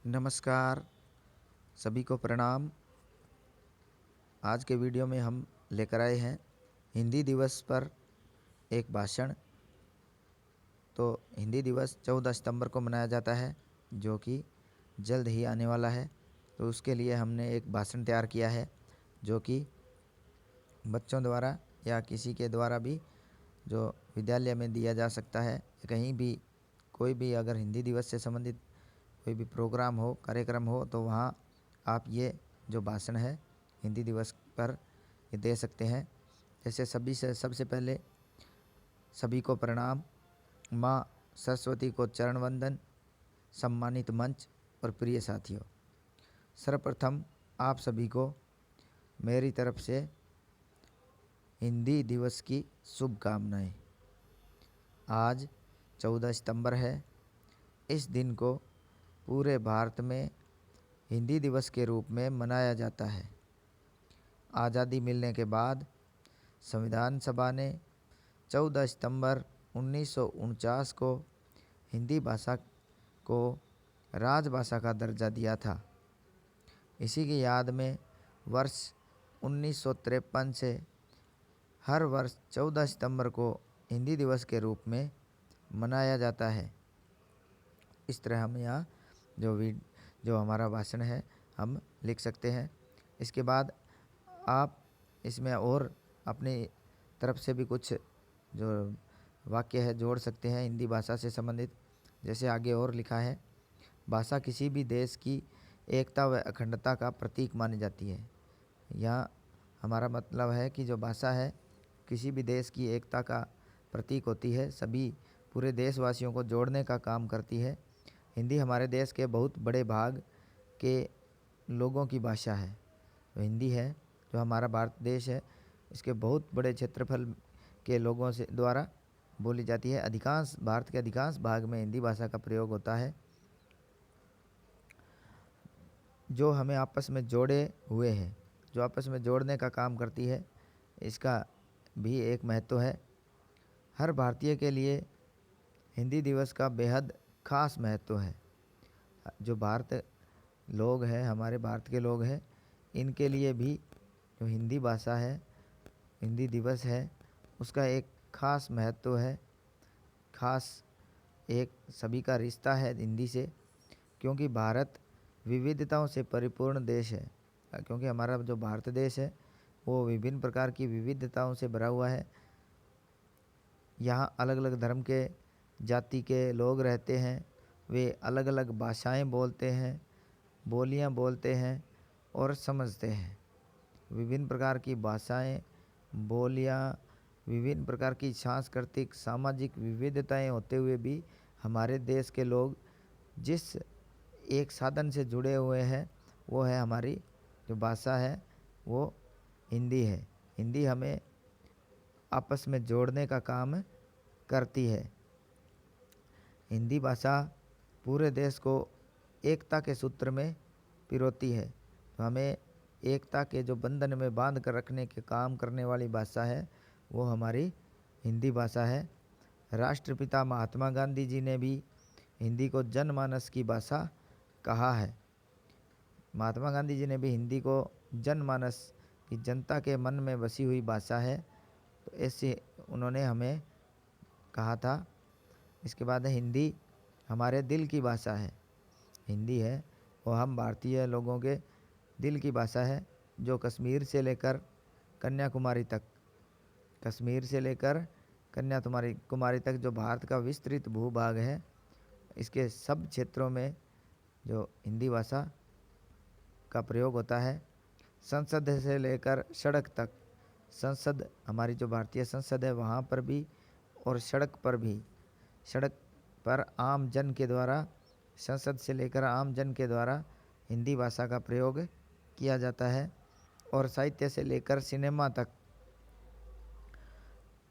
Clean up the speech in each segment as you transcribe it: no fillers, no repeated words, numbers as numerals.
नमस्कार, सभी को प्रणाम। आज के वीडियो में हम लेकर आए हैं हिंदी दिवस पर एक भाषण। तो हिंदी दिवस 14 सितंबर को मनाया जाता है, जो कि जल्द ही आने वाला है। तो उसके लिए हमने एक भाषण तैयार किया है, जो कि बच्चों द्वारा या किसी के द्वारा भी जो विद्यालय में दिया जा सकता है। कहीं भी कोई भी अगर हिंदी दिवस से संबंधित कोई भी प्रोग्राम हो, कार्यक्रम हो, तो वहाँ आप ये जो भाषण है हिंदी दिवस पर ये दे सकते हैं। जैसे सबसे पहले सभी को प्रणाम, माँ सरस्वती को चरण वंदन, सम्मानित मंच और प्रिय साथियों, सर्वप्रथम आप सभी को मेरी तरफ से हिंदी दिवस की शुभकामनाएं। आज 14 सितंबर है। इस दिन को पूरे भारत में हिंदी दिवस के रूप में मनाया जाता है। आज़ादी मिलने के बाद संविधान सभा ने 14 सितंबर 1949 को हिंदी भाषा को राजभाषा का दर्जा दिया था। इसी की याद में वर्ष 1953 से हर वर्ष 14 सितंबर को हिंदी दिवस के रूप में मनाया जाता है। इस तरह हम यहाँ जो हमारा भाषण है हम लिख सकते हैं। इसके बाद आप इसमें और अपनी तरफ से भी कुछ जो वाक्य है जोड़ सकते हैं हिंदी भाषा से संबंधित। जैसे आगे और लिखा है, भाषा किसी भी देश की एकता व अखंडता का प्रतीक मानी जाती है। यहाँ हमारा मतलब है कि जो भाषा है किसी भी देश की एकता का प्रतीक होती है, सभी पूरे देशवासियों को जोड़ने का काम करती है। हिंदी हमारे देश के बहुत बड़े भाग के लोगों की भाषा है। तो हिंदी है जो हमारा भारत देश है, इसके बहुत बड़े क्षेत्रफल के लोगों से द्वारा बोली जाती है। भारत के अधिकांश भाग में हिंदी भाषा का प्रयोग होता है, जो हमें आपस में जोड़े हुए है, जो आपस में जोड़ने का काम करती है। इसका भी एक महत्व है। हर भारतीय के लिए हिंदी दिवस का बेहद खास महत्व है। जो भारत लोग हैं, हमारे भारत के लोग हैं, इनके लिए भी जो हिंदी भाषा है, हिंदी दिवस है, उसका एक खास महत्व है। खास एक सभी का रिश्ता है हिंदी से, क्योंकि भारत विविधताओं से परिपूर्ण देश है। क्योंकि हमारा जो भारत देश है वो विभिन्न प्रकार की विविधताओं से भरा हुआ है। यहाँ अलग अलग धर्म के, जाति के लोग रहते हैं। वे अलग अलग भाषाएं बोलते हैं, बोलियां बोलते हैं और समझते हैं। विभिन्न प्रकार की भाषाएं, बोलियां, विभिन्न प्रकार की सांस्कृतिक सामाजिक विविधताएं होते हुए भी हमारे देश के लोग जिस एक साधन से जुड़े हुए हैं वो है हमारी जो भाषा है वो हिंदी है। हिंदी हमें आपस में जोड़ने का काम करती है। हिंदी भाषा पूरे देश को एकता के सूत्र में पिरोती है। तो हमें एकता के जो बंधन में बांध कर रखने के काम करने वाली भाषा है वो हमारी हिंदी भाषा है। राष्ट्रपिता महात्मा गांधी जी ने भी हिंदी को जनमानस की भाषा कहा है। महात्मा गांधी जी ने भी हिंदी को जनमानस की जनता के मन में बसी हुई भाषा है, तो ऐसे उन्होंने हमें कहा था। इसके बाद है हिंदी हमारे दिल की भाषा है। हिंदी है वो हम भारतीय लोगों के दिल की भाषा है, जो कश्मीर से लेकर कन्याकुमारी तक, कश्मीर से लेकर कन्याकुमारी तक जो भारत का विस्तृत भूभाग है, इसके सब क्षेत्रों में जो हिंदी भाषा का प्रयोग होता है। संसद से लेकर सड़क तक, संसद हमारी जो भारतीय संसद है वहाँ पर भी और सड़क पर भी, सड़क पर आम जन के द्वारा, संसद से लेकर आम जन के द्वारा हिंदी भाषा का प्रयोग किया जाता है। और साहित्य से लेकर सिनेमा तक,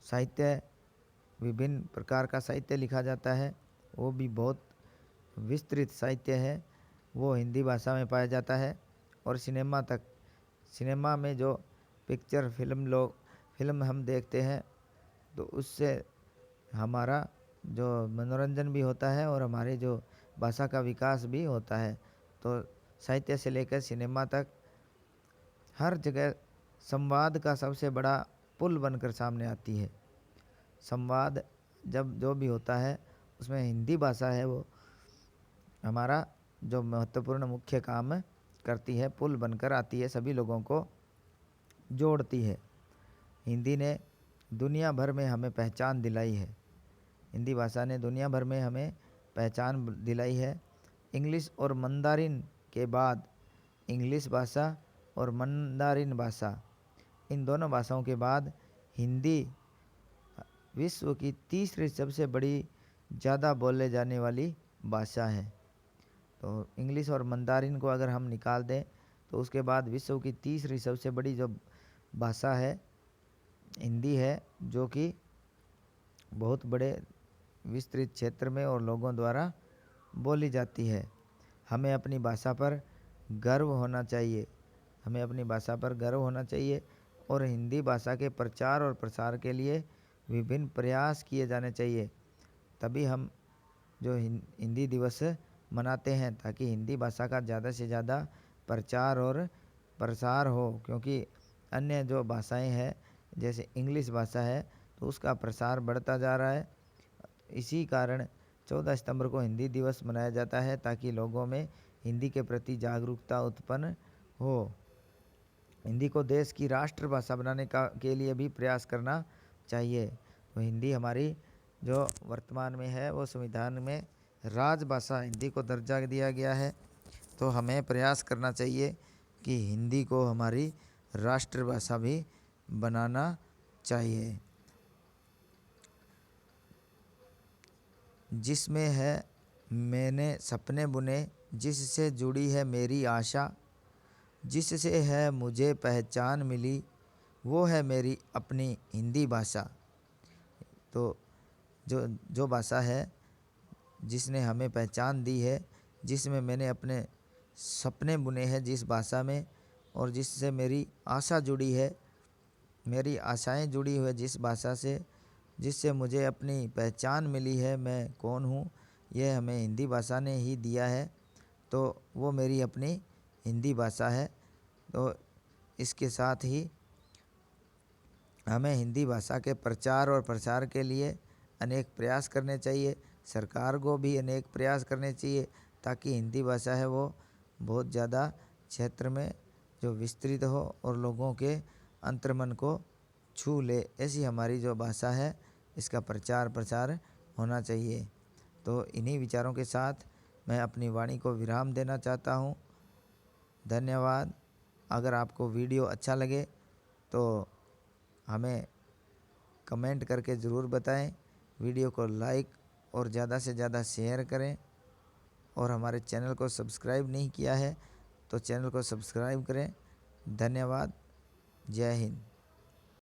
साहित्य विभिन्न प्रकार का साहित्य लिखा जाता है, वो भी बहुत विस्तृत साहित्य है, वो हिंदी भाषा में पाया जाता है। और सिनेमा तक, सिनेमा में जो पिक्चर फिल्म हम देखते हैं तो उससे हमारा जो मनोरंजन भी होता है और हमारे जो भाषा का विकास भी होता है। तो साहित्य से लेकर सिनेमा तक हर जगह संवाद का सबसे बड़ा पुल बनकर सामने आती है। संवाद जब जो भी होता है उसमें हिंदी भाषा है वो हमारा जो महत्वपूर्ण मुख्य काम करती है, पुल बनकर आती है, सभी लोगों को जोड़ती है। हिंदी ने दुनिया भर में हमें पहचान दिलाई है। हिंदी भाषा ने दुनिया भर में हमें पहचान दिलाई है। इंग्लिश और मंदारिन के बाद इंग्लिश भाषा और मंदारिन भाषा, इन दोनों भाषाओं के बाद हिंदी विश्व की तीसरी सबसे बड़ी ज़्यादा बोले जाने वाली भाषा है। तो इंग्लिश और मंदारिन को अगर हम निकाल दें तो उसके बाद विश्व की तीसरी सबसे बड़ी जो भाषा है हिंदी है, जो कि बहुत बड़े विस्तृत क्षेत्र में और लोगों द्वारा बोली जाती है। हमें अपनी भाषा पर गर्व होना चाहिए, हमें अपनी भाषा पर गर्व होना चाहिए और हिंदी भाषा के प्रचार और प्रसार के लिए विभिन्न प्रयास किए जाने चाहिए। तभी हम जो हिंदी दिवस मनाते हैं, ताकि हिंदी भाषा का ज़्यादा से ज़्यादा प्रचार और प्रसार हो, क्योंकि अन्य जो भाषाएं हैं जैसे इंग्लिश भाषा है तो उसका प्रसार बढ़ता जा रहा है। इसी कारण 14 सितंबर को हिंदी दिवस मनाया जाता है, ताकि लोगों में हिंदी के प्रति जागरूकता उत्पन्न हो। हिंदी को देश की राष्ट्रभाषा बनाने के लिए भी प्रयास करना चाहिए। तो हिंदी हमारी जो वर्तमान में है वो संविधान में राजभाषा हिंदी को दर्जा दिया गया है। तो हमें प्रयास करना चाहिए कि हिंदी को हमारी राष्ट्रभाषा भी बनाना चाहिए। जिसमें है मैंने सपने बुने, जिससे जुड़ी है मेरी आशा, जिससे है मुझे पहचान मिली, वो है मेरी अपनी हिंदी भाषा। तो जो भाषा है जिसने हमें पहचान दी है, जिसमें मैंने अपने सपने बुने हैं जिस भाषा में, और जिससे मेरी आशा जुड़ी है, मेरी आशाएं जुड़ी हुई जिस भाषा से, जिससे मुझे अपनी पहचान मिली है, मैं कौन हूँ, यह हमें हिंदी भाषा ने ही दिया है। तो वो मेरी अपनी हिंदी भाषा है। तो इसके साथ ही हमें हिंदी भाषा के प्रचार और प्रसार के लिए अनेक प्रयास करने चाहिए। सरकार को भी अनेक प्रयास करने चाहिए, ताकि हिंदी भाषा है वो बहुत ज़्यादा क्षेत्र में जो विस्तृत हो और लोगों के अंतर्मन को छू ले। ऐसी हमारी जो भाषा है इसका प्रचार प्रसार होना चाहिए। तो इन्हीं विचारों के साथ मैं अपनी वाणी को विराम देना चाहता हूँ। धन्यवाद। अगर आपको वीडियो अच्छा लगे तो हमें कमेंट करके ज़रूर बताएं। वीडियो को लाइक और ज़्यादा से ज़्यादा शेयर करें, और हमारे चैनल को सब्सक्राइब नहीं किया है तो चैनल को सब्सक्राइब करें। धन्यवाद। जय हिंद।